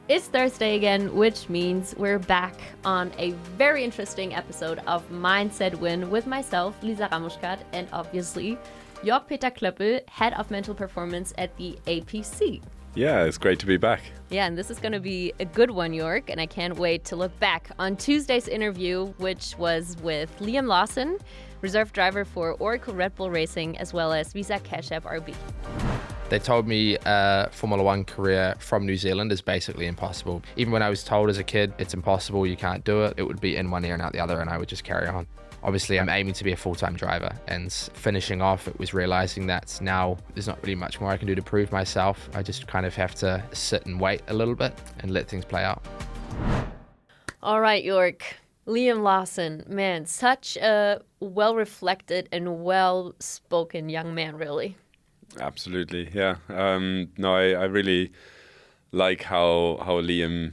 It's Thursday again, which means we're back on a very interesting episode of Mindset Win with myself, Lisa Ramuschkat, and obviously Jörg Peter Klöppel, Head of Mental Performance at the APC. Yeah, it's great to be back. Yeah, and this is going to be a good one, Jörg, and I can't wait to look back on Tuesday's interview, which was with Liam Lawson, reserve driver for Oracle Red Bull Racing, as well as Visa Cash App RB. They told me a Formula One career from New Zealand is basically impossible. Even when I was told as a kid, it's impossible, you can't do it, it would be in one ear and out the other, and I would just carry on. Obviously, I'm aiming to be a full-time driver, and finishing off, it was realizing that now there's not really much more I can do to prove myself. I just kind of have to sit and wait a little bit and let things play out. All right, Jörg. Liam Lawson, man, such a well-reflected and well-spoken young man, really. Absolutely, yeah. I really like how Liam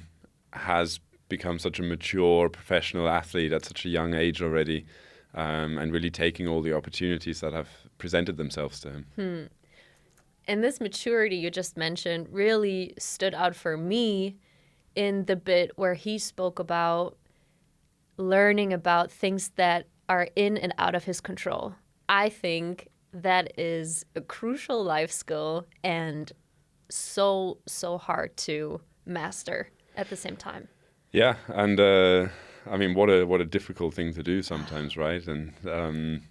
has become such a mature professional athlete at such a young age already, and really taking all the opportunities that have presented themselves to him. And this maturity you just mentioned really stood out for me in the bit where he spoke about learning about things that are in and out of his control. I think that is a crucial life skill and so hard to master at the same time. Yeah, and I mean, what a difficult thing to do sometimes, right? And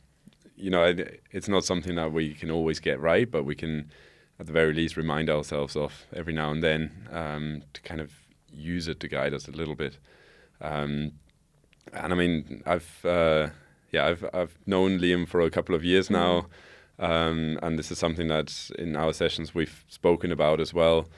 it's not something that we can always get right, but we can, at the very least, remind ourselves of every now and then to kind of use it to guide us a little bit. And I mean, I've known Liam for a couple of years now, and this is something that in our sessions we've spoken about as well.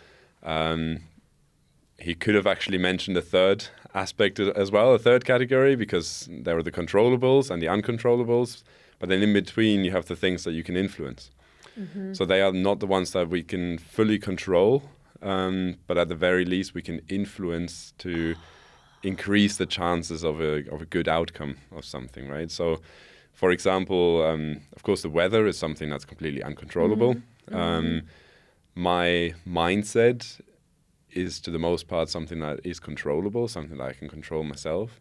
He could have actually mentioned a third aspect as well, a third category, because there are the controllables and the uncontrollables, but then in between you have the things that you can influence. Mm-hmm. So they are not the ones that we can fully control, but at the very least we can influence to increase the chances of a good outcome of something, right? So, for example, of course, the weather is something that's completely uncontrollable. Mm-hmm. My mindset is, to the most part, something that is controllable, something that I can control myself.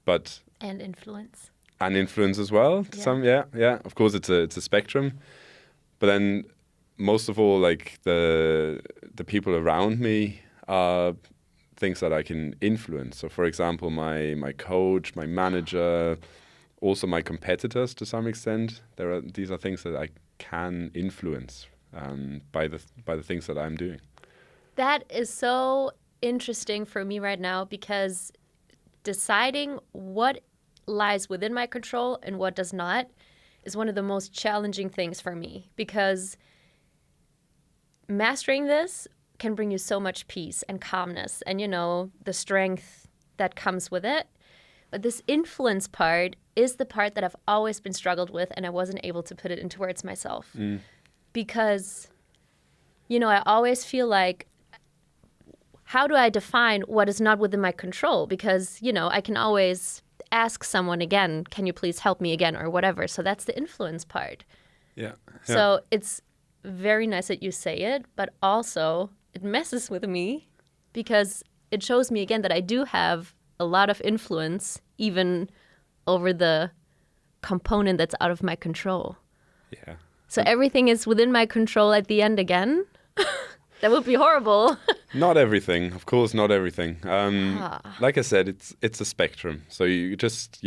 And influence. And influence as well. Yeah. Yeah. Of course, it's a spectrum. But then, most of all, like the people around me are things that I can influence. So, for example, my coach, my manager, also my competitors to some extent. These are things that I can influence by the things that I'm doing. That is so interesting for me right now, because deciding what lies within my control and what does not is one of the most challenging things for me, because mastering this can bring you so much peace and calmness and, the strength that comes with it. But this influence part is the part that I've always been struggled with, and I wasn't able to put it into words myself. Because, I always feel like, how do I define what is not within my control? Because, I can always ask someone again, can you please help me again, or whatever. So that's the influence part. Yeah. So it's very nice that you say it, but also it messes with me, because it shows me again that I do have a lot of influence even over the component that's out of my control. Yeah. So everything is within my control at the end again. That would be horrible. Not everything, of course, not everything. Like I said, it's a spectrum. So you just,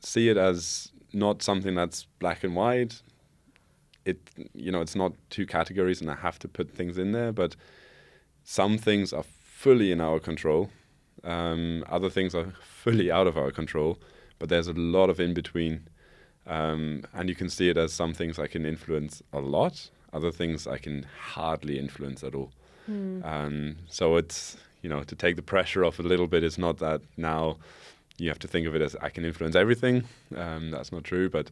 see it as not something that's black and white. It's not two categories and I have to put things in there, but some things are fully in our control. Other things are fully out of our control, but there's a lot of in between. And you can see it as some things I can influence a lot, other things I can hardly influence at all. So it's, to take the pressure off a little bit, it's not that now you have to think of it as I can influence everything. That's not true, but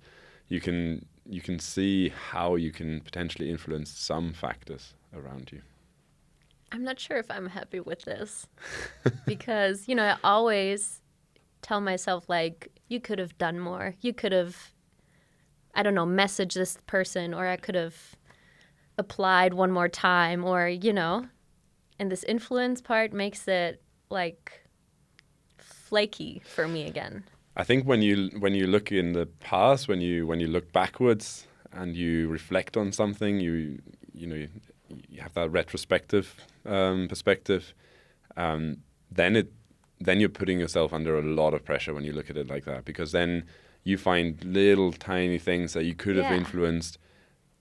you can see how you can potentially influence some factors around you. I'm not sure if I'm happy with this because, I always tell myself, like, you could have done more. You could have, I don't know, messaged this person, or I could have applied one more time, or, And this influence part makes it like flaky for me again. I think when you look in the past, when you look backwards and you reflect on something, you have that retrospective perspective. Then you're putting yourself under a lot of pressure when you look at it like that, because then you find little tiny things that you could have influenced,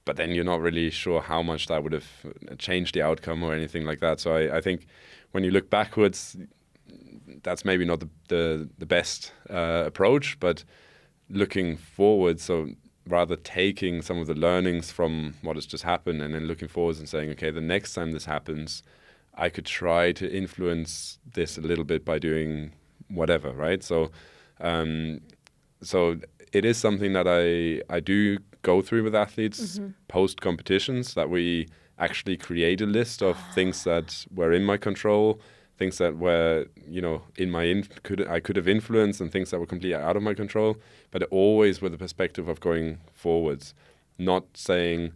but then you're not really sure how much that would have changed the outcome or anything like that. So I think when you look backwards, that's maybe not the best approach, but looking forward, so rather taking some of the learnings from what has just happened and then looking forwards and saying, okay, the next time this happens, I could try to influence this a little bit by doing whatever, right? So it is something that I do go through with athletes post competitions, that we actually create a list of things that were in my control, things that were, in my I could have influenced, and things that were completely out of my control, but always with the perspective of going forwards, not saying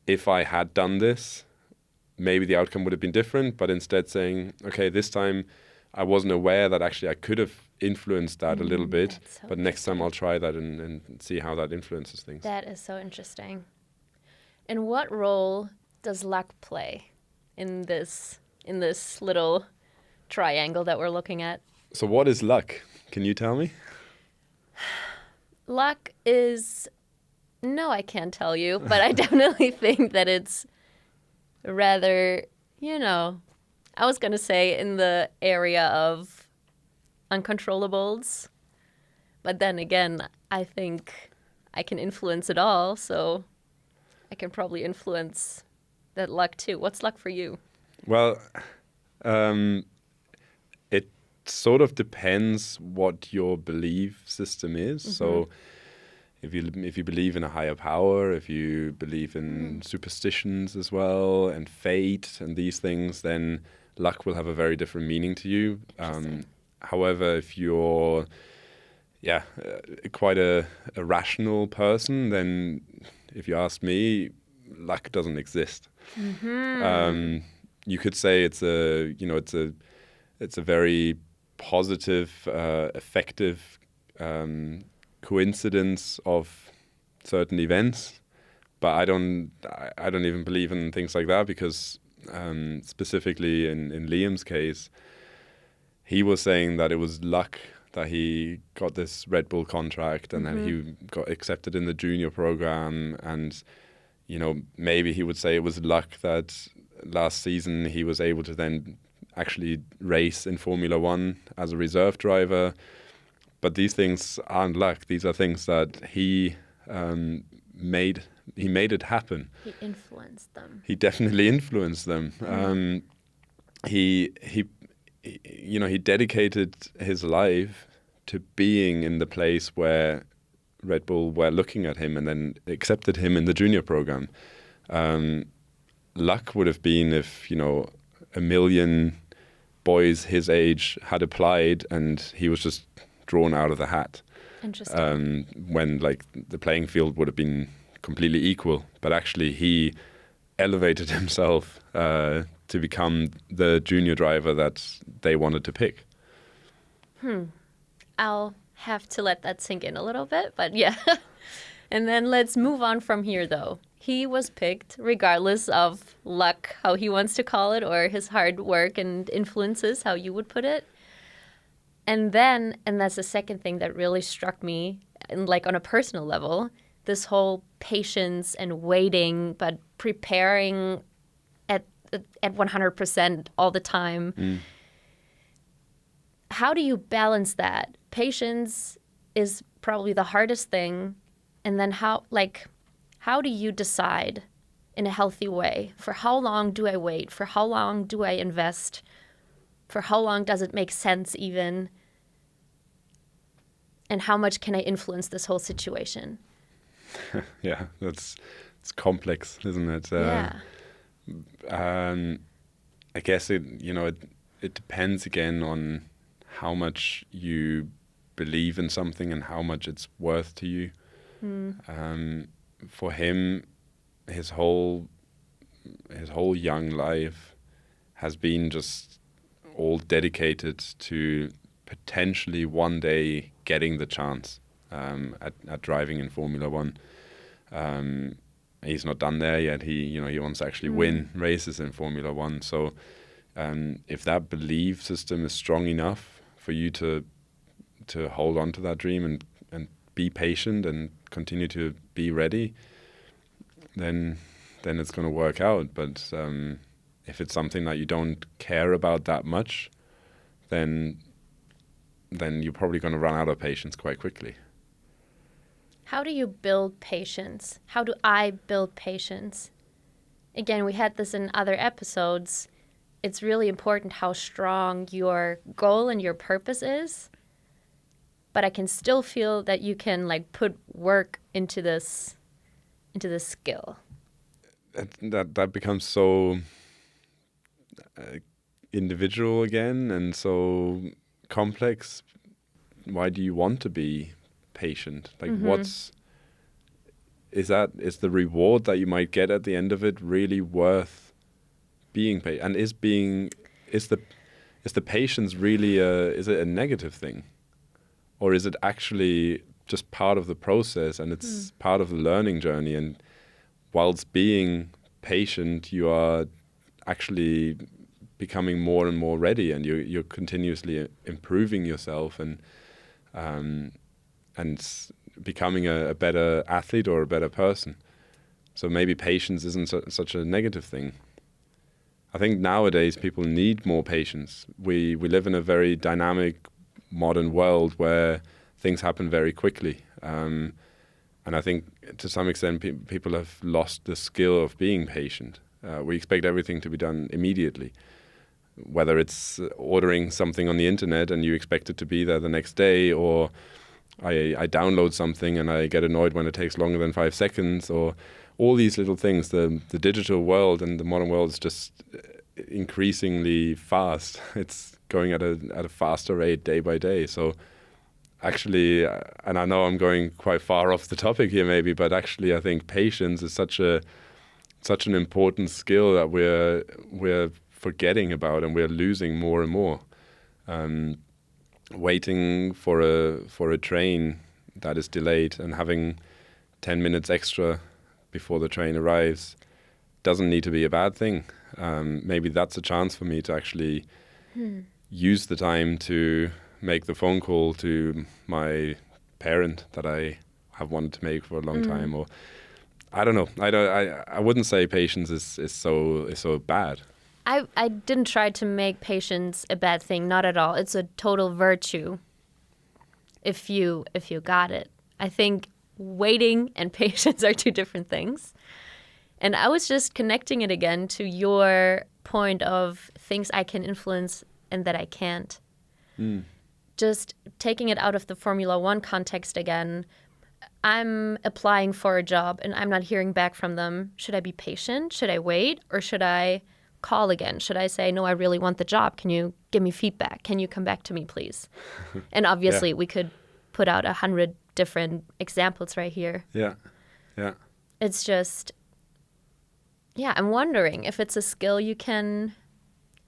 if I had done this, maybe the outcome would have been different, but instead saying, okay, this time I wasn't aware that actually I could have influenced that a little bit, so but next time I'll try that and see how that influences things. That is so interesting. And what role does luck play in this little triangle that we're looking at? So what is luck? Can you tell me? Luck is... No, I can't tell you, but I definitely think that it's rather, I was going to say in the area of uncontrollables. But then again, I think I can influence it all, so I can probably influence that luck too. What's luck for you? Well, it sort of depends what your belief system is. So if you believe in a higher power, if you believe in superstitions as well, and fate and these things, then luck will have a very different meaning to you. However, if you're quite a rational person, then if you ask me, luck doesn't exist. You could say it's a very positive, effective coincidence of certain events, but I don't even believe in things like that, because specifically in Liam's case, he was saying that it was luck that he got this Red Bull contract and then he got accepted in the junior program, and maybe he would say it was luck that last season he was able to then actually race in Formula One as a reserve driver. But these things aren't luck. These are things that he made it happen. He influenced them. He definitely influenced them. He dedicated his life to being in the place where Red Bull were looking at him and then accepted him in the junior program. Luck would have been if, a million boys his age had applied and he was just drawn out of the hat. Interesting. When the playing field would have been completely equal, but actually he elevated himself to become the junior driver that they wanted to pick. I'll have to let that sink in a little bit, but yeah. And then let's move on from here, though. He was picked regardless of luck, how he wants to call it, or his hard work and influences, how you would put it. And that's the second thing that really struck me, and on a personal level, this whole patience and waiting, but preparing at 100% all the time. How do you balance that? Patience is probably the hardest thing. And then how do you decide in a healthy way? For how long do I wait? For how long do I invest? For how long does it make sense even? And how much can I influence this whole situation? Yeah, it's complex, isn't it? Yeah. I guess it depends again on how much you believe in something and how much it's worth to you. For him, his whole young life has been just all dedicated to potentially one day getting the chance at driving in Formula One. He's not done there yet. He wants to actually win races in Formula One. So if that belief system is strong enough for you to hold on to that dream and be patient and continue to be ready, then it's going to work out. But if it's something that you don't care about that much, then you're probably going to run out of patience quite quickly. How do you build patience? How do I build patience? Again, we had this in other episodes. It's really important how strong your goal and your purpose is. But I can still feel that you can like put work into this skill. That becomes so individual again and so complex. Why do you want to be patient? Like, is the reward that you might get at the end of it really worth being patient? And is the patience really is it a negative thing, or is it actually just part of the process and it's part of the learning journey? And whilst being patient, you are actually becoming more and more ready, and you're continuously improving yourself and becoming a better athlete or a better person. So maybe patience isn't such a negative thing. I think nowadays people need more patience. We live in a very dynamic, modern world where things happen very quickly. And I think to some extent people have lost the skill of being patient. We expect everything to be done immediately. Whether it's ordering something on the internet and you expect it to be there the next day, or I download something and I get annoyed when it takes longer than 5 seconds, or all these little things. The digital world and the modern world is just increasingly fast. It's going at a faster rate day by day. So actually, and I know I'm going quite far off the topic here maybe, but actually I think patience is such an important skill that we're forgetting about, and we're losing more and more. Waiting for a train that is delayed and having 10 minutes extra before the train arrives doesn't need to be a bad thing. Maybe that's a chance for me to actually use the time to make the phone call to my parent that I have wanted to make for a long time. Or I don't know. I wouldn't say patience is so bad. I didn't try to make patience a bad thing, not at all. It's a total virtue if you got it. I think waiting and patience are two different things. And I was just connecting it again to your point of things I can influence and that I can't. Just taking it out of the Formula One context again, I'm applying for a job and I'm not hearing back from them. Should I be patient? Should I wait? Or should I call again? Should I say, no, I really want the job. Can you give me feedback? Can you come back to me, please? And obviously we could put out 100 different examples right here. Yeah. It's just, I'm wondering if it's a skill you can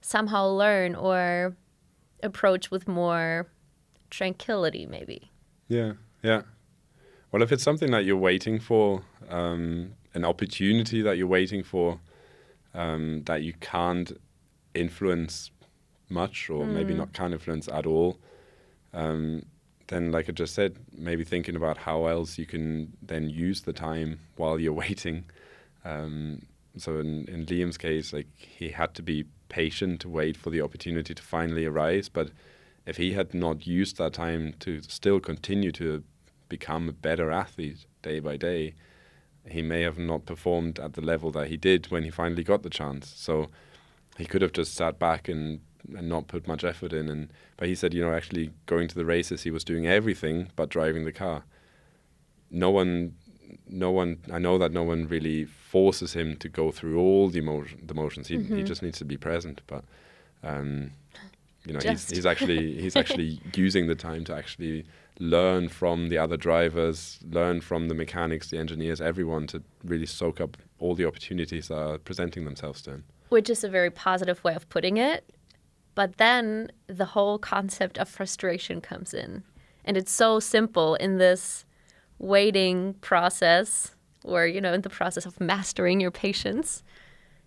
somehow learn or approach with more tranquility, maybe. Yeah. Well, if it's something that you're waiting for, an opportunity that you're waiting for, that you can't influence much, or maybe not can't influence at all, then like I just said, maybe thinking about how else you can then use the time while you're waiting. So in Liam's case, like he had to be patient to wait for the opportunity to finally arise. But if he had not used that time to still continue to become a better athlete day by day, he may have not performed at the level that he did when he finally got the chance. So he could have just sat back and not put much effort in. But he said, actually going to the races, he was doing everything but driving the car. I know that no one really forces him to go through all the motions. He just needs to be present. But he's actually using the time to actually learn from the other drivers, learn from the mechanics, the engineers, everyone, to really soak up all the opportunities that are presenting themselves to him. Which is a very positive way of putting it. But then the whole concept of frustration comes in. And it's so simple in this waiting process, or, you know, in the process of mastering your patience,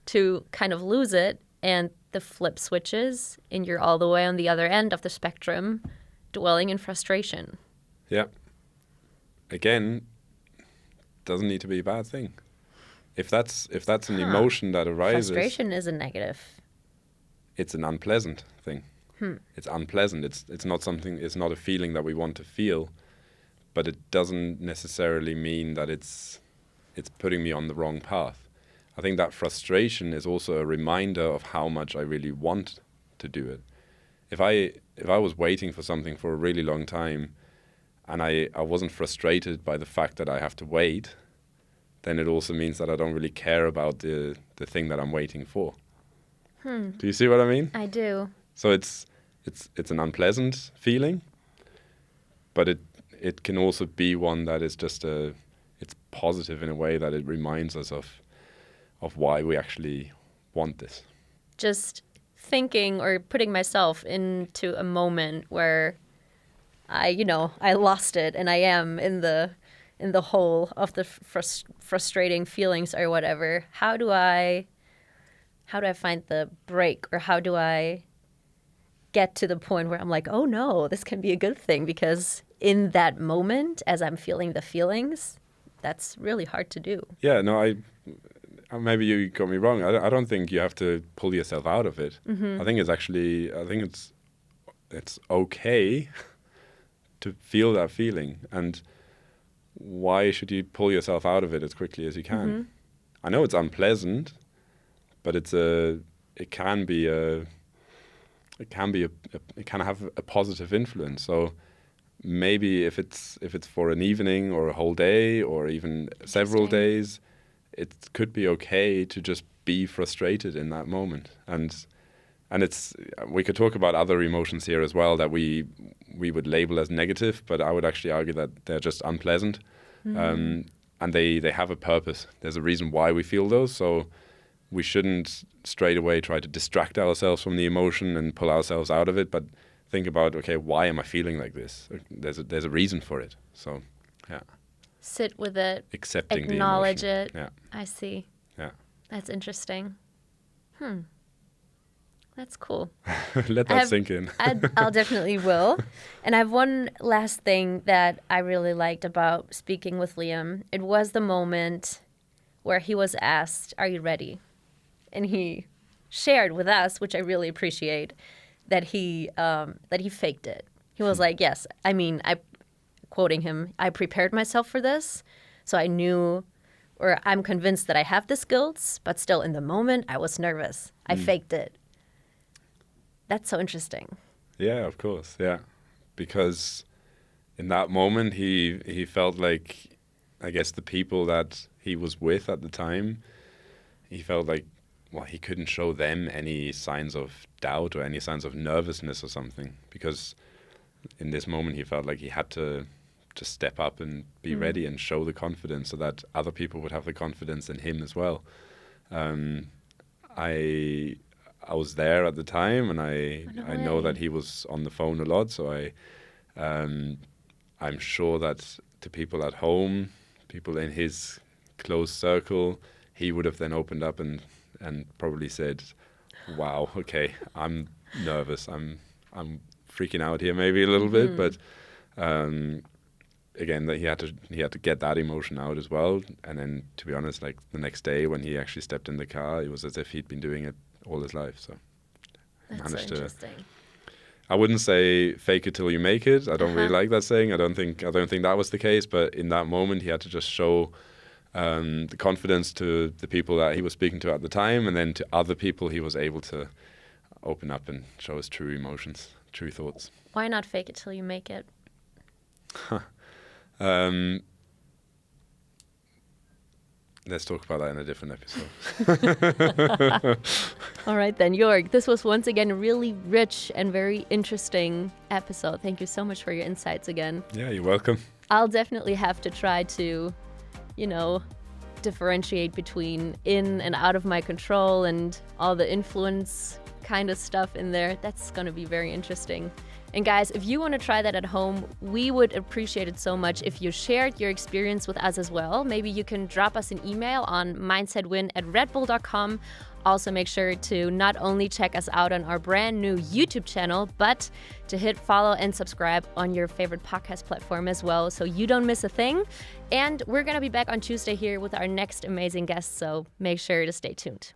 to kind of lose it, and the flip switches, and you're all the way on the other end of the spectrum, dwelling in frustration. Yeah. Again, doesn't need to be a bad thing. If that's an emotion that arises, Frustration is a negative. it's an unpleasant thing. It's unpleasant. It's not something. It's not a feeling that we want to feel, but it doesn't necessarily mean that it's putting me on the wrong path. I think that frustration is also a reminder of how much I really want to do it. If I was waiting for something for a really long time, and I wasn't frustrated by the fact that I have to wait, then it also means that I don't really care about the thing that I'm waiting for. Do you see what I mean? I do. So it's an unpleasant feeling, but it can also be one that is just it's positive in a way that it reminds us of why we actually want this. Just thinking or putting myself into a moment where I lost it, and I am in the hole of the frustrating feelings or whatever. How do I find the break, or how do I get to the point where I'm like, oh no, this can be a good thing? Because in that moment, as I'm feeling the feelings, that's really hard to do. Yeah, no, maybe you got me wrong. I don't think you have to pull yourself out of it. I think it's okay to feel that feeling. And why should you pull yourself out of it as quickly as you can? I know it's unpleasant, but it can have a positive influence. So maybe if it's for an evening or a whole day or even several days, it could be okay to just be frustrated in that moment. And we could talk about other emotions here as well that we would label as negative, but I would actually argue that they're just unpleasant. And they have a purpose. There's a reason why we feel those. So we shouldn't straight away try to distract ourselves from the emotion and pull ourselves out of it, but think about, okay, why am I feeling like this? There's a reason for it. So, yeah. Sit with it. Accepting acknowledge the emotion. it. Yeah. I see. Yeah. That's interesting. That's cool. Let that sink in. I'll definitely will. And I have one last thing that I really liked about speaking with Liam. It was the moment where he was asked, "Are you ready?" And he shared with us, which I really appreciate, that he faked it. He was like, "Yes, I mean, quoting him, I prepared myself for this, so I knew, or I'm convinced that I have the skills, but still in the moment I was nervous. I faked it." That's so interesting. Yeah, of course. Yeah, because in that moment he felt like, I guess, the people that he was with at the time, he felt like, well, he couldn't show them any signs of doubt or any signs of nervousness or something, because in this moment he felt like he had to just step up and be ready and show the confidence so that other people would have the confidence in him as well. I was there at the time, and I know that he was on the phone a lot, so I'm sure that to people at home, people in his close circle, he would have then opened up and probably said, "Wow, okay, I'm nervous. I'm freaking out here maybe a little bit," but again, that he had to get that emotion out as well. And then, to be honest, like the next day when he actually stepped in the car, it was as if he'd been doing it all his life. So That's so interesting. I wouldn't say fake it till you make it. I don't really like that saying. I don't think that was the case. But in that moment, he had to just show the confidence to the people that he was speaking to at the time, and then to other people, he was able to open up and show his true emotions, true thoughts. Why not fake it till you make it? Let's talk about that in a different episode. All right then, Jörg, this was once again a really rich and very interesting episode. Thank you so much for your insights again. Yeah, you're welcome. I'll definitely have to try to, differentiate between in and out of my control and all the influence kind of stuff in there. That's going to be very interesting. And guys, if you want to try that at home, we would appreciate it so much if you shared your experience with us as well. Maybe you can drop us an email on mindsetwin@redbull.com. Also, make sure to not only check us out on our brand new YouTube channel, but to hit follow and subscribe on your favorite podcast platform as well, so you don't miss a thing. And we're going to be back on Tuesday here with our next amazing guest, so make sure to stay tuned.